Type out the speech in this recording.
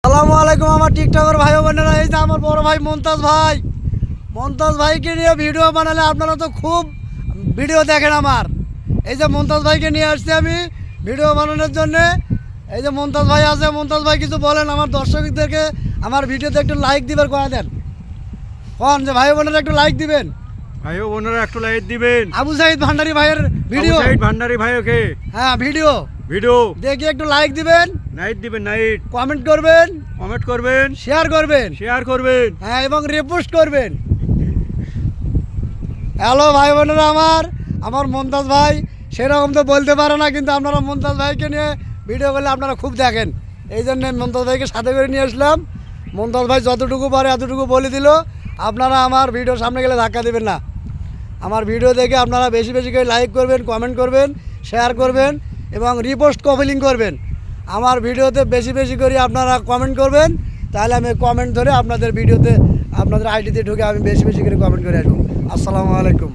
আসসালামু আলাইকুম আমার টিকটকের ভাই বোনেরা। এই যে আমার বড় ভাই মমতাজ ভাইকে নিয়ে ভিডিও বানালে আপনারা তো খুব ভিডিও দেখেন আমার। এই যে মমতাজ ভাইকে নিয়ে আসছি আমি ভিডিও বানানোর জন্যে। এই যে মমতাজ ভাই আছে, মমতাজ ভাই কিছু বলেন আমার দর্শকদেরকে, আমার ভিডিওতে একটু লাইক দিবেন, করে দেন কন যে ভাই বোনেরা একটু লাইক দিবেন। ভাই বোনেরা একটু লাইক দিবেন। আবু সাইদ ভান্ডারী ভাইয়ের ভিডিও, আবু সাইদ ভান্ডারী ভাই, ওকে হ্যাঁ ভিডিও দেখি একটু লাইক দিবেন, নাইট দিবেন, কমেন্ট করবেন, শেয়ার করবেন হ্যাঁ এবং রিপোস্ট করবেন। হ্যালো ভাই বোনেরা, আমার মমতাজ ভাই সেরকম তো বলতে পারে না, কিন্তু আপনারা মমতাজ ভাইকে নিয়ে ভিডিও করলে আপনারা খুব দেখেন। এই জন্য মমতাজ ভাইকে সাথে করে নিয়ে আসলাম। মমতাজ ভাই যতটুকু পারে এতটুকু বলে দিল। আপনারা আমার ভিডিওর সামনে গেলে ধাক্কা দেবেন না। আমার ভিডিও দেখে আপনারা বেশি বেশি করে লাইক করবেন, কমেন্ট করবেন, শেয়ার করবেন এবং রিপোস্ট কপিলিং করবেন। আমার ভিডিওতে বেশি বেশি করে আপনারা কমেন্ট করবেন, তাহলে আমি কমেন্ট ধরে আপনাদের ভিডিওতে আপনাদের আইডিতে ঢুকে আমি বেশি বেশি করে কমেন্ট করে আসবো। আসসালামু আলাইকুম।